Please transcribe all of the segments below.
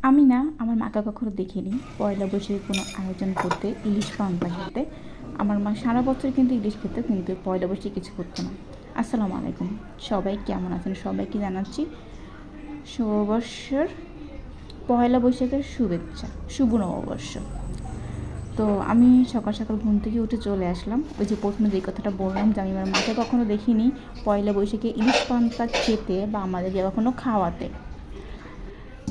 আমি না আমার মাকে কখনো দেখিনি পয়লা বৈশাখে কোনো আয়োজন করতে, ইলিশ পান্তা খেতে। আমার মা সারা বছর কিন্তু ইলিশ খেত, কিন্তু পয়লা বৈশাখে কিছু করতো না। আসসালামু আলাইকুম, সবাই কেমন আছেন? সবাইকে জানাচ্ছি নববর্ষের পয়লা বৈশাখের শুভেচ্ছা, শুভ নববর্ষ। তো আমি সকাল সকাল ঘুম থেকে উঠে চলে আসলাম। ওই যে প্রথমে যে কথাটা বললাম যে আমি আমার মাকে কখনো দেখিনি পয়লা বৈশাখে ইলিশ পান্তা খেতে বা আমাদেরকে কখনো খাওয়াতে।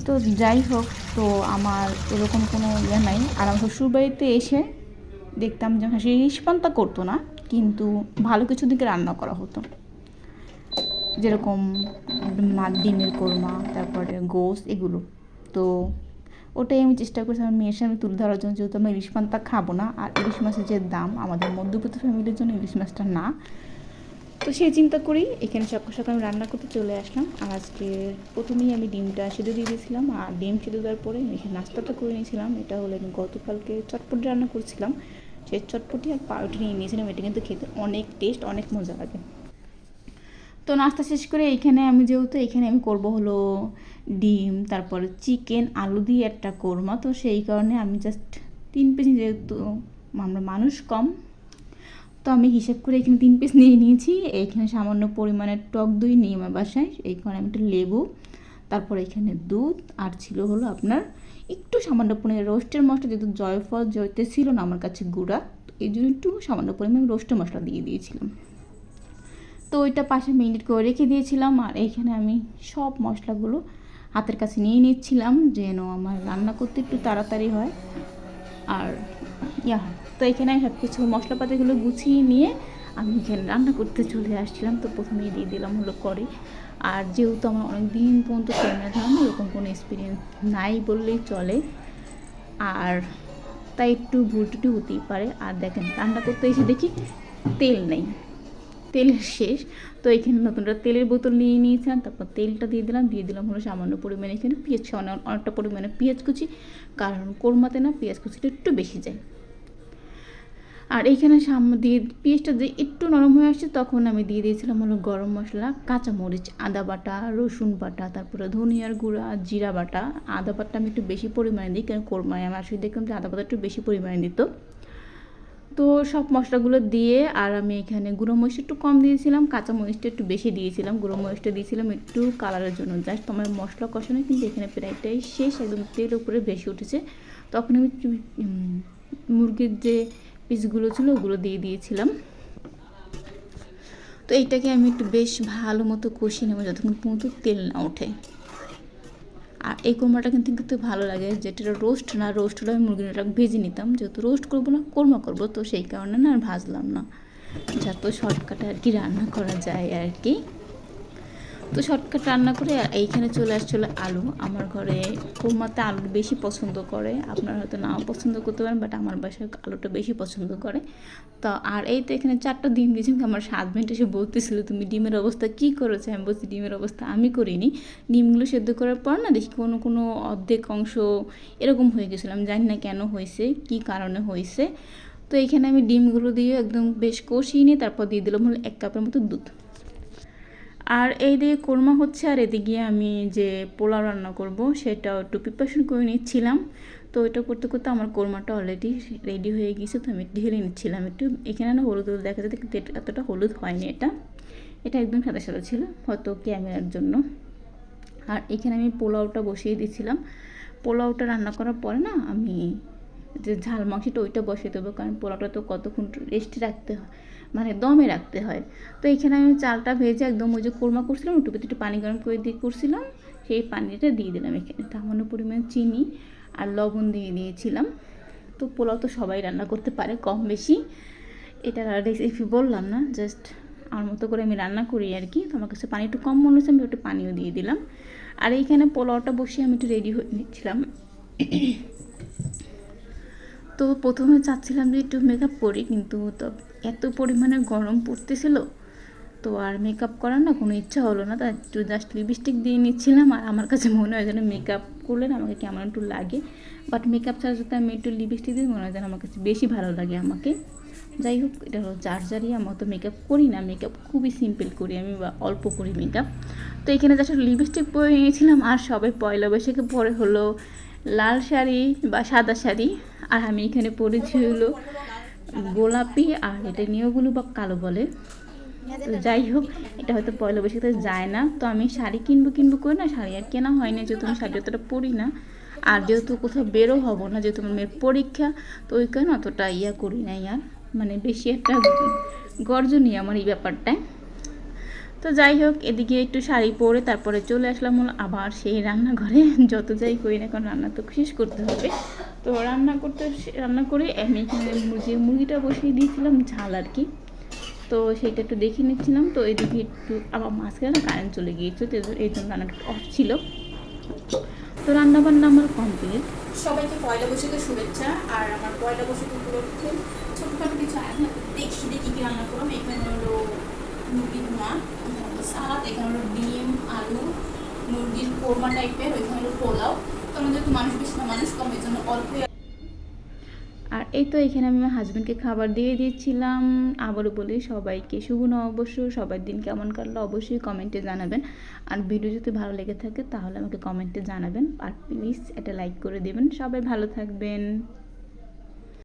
তো যাই হোক, তো আমার এরকম কোনো ইয়ে নাই। আর আমার শ্বশুরবাড়িতে এসে দেখতাম যে সে ইলিশ পান্তা করতো না, কিন্তু ভালো কিছু দিকে রান্না করা হতো, যেরকম ডিমের কোরমা, তারপরে গোস্ত, এগুলো। তো ওটাই আমি চেষ্টা করছি আমার মেয়ের সামনে তুলে ধরার জন্য, যেহেতু আমরা ইলিশ পান্তা খাবো না, আর ইলিশ মাছের যে দাম আমাদের মধ্যবিত্ত ফ্যামিলির জন্য ইলিশ মাছটা না। তো সেই চিন্তা করি এখানে সকাল সকাল আমি রান্না করতে চলে আসলাম। আর আজকে প্রথমেই আমি ডিমটা সিদ্ধ দিয়ে দিয়েছিলাম, আর ডিম সিদ্ধ দেওয়ার পরে এখানে নাস্তাটা করে নিয়েছিলাম। এটা হলো আমি গতকালকে চটপটি রান্না করছিলাম, সেই চটপটি আর পাউরুটি নিয়ে নিয়েছিলাম। এটা কিন্তু খেতে অনেক টেস্ট, অনেক মজা লাগে। তো নাস্তা শেষ করে এইখানে আমি যেহেতু এখানে আমি করব হলো ডিম, তারপরে চিকেন, আলু দিয়ে একটা কোরমা। তো সেই কারণে আমি জাস্ট 3 পিস, যেহেতু আমরা মানুষ কম, তো আমি হিসেব করে এখানে 3 পিস নিয়ে নিয়েছি। এইখানে সামান্য পরিমাণে টক দই নিই আমার বাসায়, এই কারণে আমি একটা লেবু, তারপর এখানে দুধ, আর ছিল হলো আপনার একটু সামান্য পরিমাণে রোস্টের মশলা, যেহেতু জয়ফল জয়তে ছিল না আমার কাছে গুঁড়া, এই জন্য একটু সামান্য পরিমাণে রোস্টের মশলা দিয়ে দিয়েছিলাম। তো ওইটা পাশে মিনিট করে রেখে দিয়েছিলাম। আর এইখানে আমি সব মশলাগুলো হাতের কাছে নিয়ে নিচ্ছিলাম, যেন আমার রান্না করতে একটু তাড়াতাড়ি হয়। আর তো এখানে আমি সব কিছু মশলাপাতিগুলো গুছিয়ে নিয়ে আমি এখানে রান্না করতে চলে আসছিলাম। তো প্রথমেই দিয়ে দিলাম হলো কড়াই। আর যেহেতু আমার অনেক দিন পর্যন্ত ক্যামেরা ধরানো এরকম কোনো এক্সপিরিয়েন্স নাই বললেই চলে, আর তাই একটু ভুল টুটি হতেই পারে। আর দেখেন রান্না করতে এসে দেখি তেল নেই, তেলের শেষ। তো এখানে নতুন একটা তেলের বোতল নিয়ে নিয়েছিলাম, তারপর তেলটা দিয়ে দিলাম হলো সামান্য পরিমাণে এখানে পেঁয়াজ, অনেকটা পরিমাণে পেঁয়াজ কুচি, কারণ কোরমাতে না পেঁয়াজ কুচিটা একটু বেশি যায়। আর এইখানে সামনে দিয়ে পেঁয়াজটা যে একটু নরম হয়ে আসছে, তখন আমি দিয়ে দিয়েছিলাম হলো গরম মশলা, কাঁচামরিচ, আদা বাটা, রসুন বাটা, তারপরে ধনিয়ার গুঁড়া, জিরা বাটা। আদা বাটা আমি একটু বেশি পরিমাণে দিই, কারণ কোরমায় আমি আসলে দেখলাম যে আদা বাটা একটু বেশি পরিমাণে দিত। তো সব মশলাগুলো দিয়ে, আর আমি এখানে গুঁড়ো মরিচটা একটু কম দিয়েছিলাম, কাঁচা মরিচটা একটু বেশি দিয়েছিলাম, গুঁড়ো মরিচটা দিয়েছিলাম একটু কালারের জন্য। জাস্ট তোমার মশলা কষানো কিন্তু এখানে প্রায়টাই শেষ, একদম তেল উপরে বেশি উঠেছে। তখন আমি মুরগির যে পিসগুলো ছিল ওগুলো দিয়ে দিয়েছিলাম। তো এইটাকে আমি একটু বেশ ভালো মতো কষিয়ে নেবো যতক্ষণ পর্যন্ত তেল না ওঠে। আর এই কোরমাটা কিন্তু ভালো লাগে, যেটা রোস্ট না, রোস্ট হলে আমি মুরগিটা ভেজে নিতাম, যেহেতু রোস্ট করবো না কোরমা করবো, তো সেই কারণে না আর ভাজলাম না, যত শর্টকাটে আর কি রান্না করা যায় আর কি। তো শর্টকাট রান্না করে এইখানে চলে আসছিলো আলু। আমার ঘরে কোরমাতে আলু বেশি পছন্দ করে, আপনারা হয়তো নাও পছন্দ করতে পারেন, বাট আমার বাসায় আলুটা বেশি পছন্দ করে। তো আর এই তো এখানে 4টা ডিম দিয়েছি। আমার হাজব্যান্ড এসে বলতেছিল তুমি ডিমের অবস্থা কী করেছো, আমি বলছি ডিমের অবস্থা আমি করিনি, ডিমগুলো সেদ্ধ করার পর না দেখি কোনো কোনো অর্ধেক অংশ এরকম হয়ে গেছিলো, আমি জানি না কেন হয়েছে, কী কারণে হয়েছে। তো এইখানে আমি ডিমগুলো দিয়ে একদম বেশ কষিয়ে নিয়ে তারপর দিয়ে দিলাম হলো 1 কাপের মতো দুধ। আর এই দিকে কোরমা হচ্ছে, আর এদিকে আমি যে পোলাও রান্না করব সেটাও একটু প্রিপারেশন করে নিচ্ছিলাম। তো এটা করতে করতে আমার কোরমাটা অলরেডি রেডি হয়ে গেছে, তো আমি ঢেলে নিচ্ছিলাম একটু। এখানে না হলুদ হলুদ দেখা যাচ্ছে, কিন্তু এতটা হলুদ হয়নি, এটা একদম সাদা সাদা ছিল, হয়তো ক্যামেরার জন্য। আর এখানে আমি পোলাওটা বসিয়ে দিয়েছিলাম। পোলাওটা রান্না করার পরে না আমি যে ঝাল মাংসটা ওইটা বসিয়ে দেবো, কারণ পোলাওটা তো কতক্ষণ রেস্টে রাখতে হয়, মানে দমে রাখতে হয়। তো এখানে আমি চালটা ভেজে একদম ওই যে কোরমা করছিলাম একটু একটু পানি গরম করে দিয়ে করছিলাম, সেই পানিটা দিয়ে দিলাম। এখানে সামান্য পরিমাণে চিনি আর লবণ দিয়ে দিয়েছিলাম। তো পোলাও তো সবাই রান্না করতে পারে কম বেশি, এটা রেসিপি বললাম না, জাস্ট আমার মতো করে আমি রান্না করি আর কি। তো আমার কাছে পানি একটু কম মনে হচ্ছে, আমি একটু পানিও দিয়ে দিলাম। আর এইখানে পোলাওটা বসিয়ে আমি একটু রেডি হয়ে নিচ্ছিলাম। তো প্রথমে চাচ্ছিলাম যে একটু মেকআপ করি, কিন্তু তো এত পরিমাণে গরম পড়তেছিল, তো আর মেকআপ করার না কোনো ইচ্ছা হলো না, তাই একটু জাস্ট লিপস্টিক দিয়ে নিচ্ছিলাম। আর আমার কাছে মনে হয় যেন মেকআপ করলে না আমাকে কেমন একটু লাগে, বাট মেকআপ ছাড়া যদি আমি একটু লিপস্টিক দিই মনে হয় যেন আমার কাছে বেশি ভালো লাগে আমাকে। যাই হোক, এটা হলো চার্জারই। আমি অত মেকআপ করি না, মেকআপ খুবই সিম্পল করি আমি, বা অল্প করি মেকআপ। তো এখানে জাস্ট লিপস্টিক পরে নিয়েছিলাম, আর সবাই পয়লা বৈশাখে পরে হলো লাল শাড়ি বা সাদা শাড়ি, আর আমি এখানে পরেছি হলো গোলাপি, আর এটা নিয়েগুলো বা কালো বলে। তো যাই হোক, এটা হয়তো পয়লা বৈশাখে যায় না, তো আমি শাড়ি কিনবো করে না, শাড়ি আর কেনা হয় না, যেহেতু আমি শাড়ি অতটা পরি না, আর যেহেতু কোথাও বেরো হবো না, যেহেতু আমার মেয়ের পরীক্ষা, তো ওই কারণে অতটা করি নাই আর, মানে বেশি একটা গর্জনীয় আমার এই ব্যাপারটায়। তো যাই হোক, এদিকে একটু শাড়ি পরে তারপরে চলে আসলাম হলো আবার সেই রান্নাঘরে। যত যাই করি না, কারণ রান্না তো শেষ করতে হবে। তো রান্না করে আমি এখানে মুরগিটা বসিয়ে দিয়েছিলাম ঝাল আর কি। তো সেইটা একটু দেখে নিচ্ছিলাম। তো এদিকে একটু আবার মাঝখানে কারেন্ট চলে গিয়েছে, তো এই জন্য রান্নাটা অফ ছিল। তো রান্নাবান্না আমার কমপ্লিট। সবাইকে পয়লা বৈশাখের শুভেচ্ছা। আর আমার পয়লা বৈশাখ উপলক্ষে ছোটখাটো কিছু দেখি কি রান্না করলাম। এখানে হলো মুরগি ভুনা, সালাদ, এখানে হলো ডিম, আলু, মুরগির কোরমা টাইপের, ওইখানে হলো পোলাও। তো আমাদের তো মানুষ বেশি না, মানুষ কম, এই জন্য অল্প। আর এই তো এখানে আমি আমার হাজব্যান্ডকে খাবার দিয়ে দিচ্ছিলাম। আবারও বলি সবাইকে শুভ নববর্ষ। সবার দিন কেমন কাটলো অবশ্যই কমেন্টে জানাবেন। আর ভিডিও যদি ভালো লেগে থাকে তাহলে আমাকে কমেন্টে জানাবেন। আর প্লিজ এটা লাইক করে দেবেন। সবাই ভালো থাকবেন।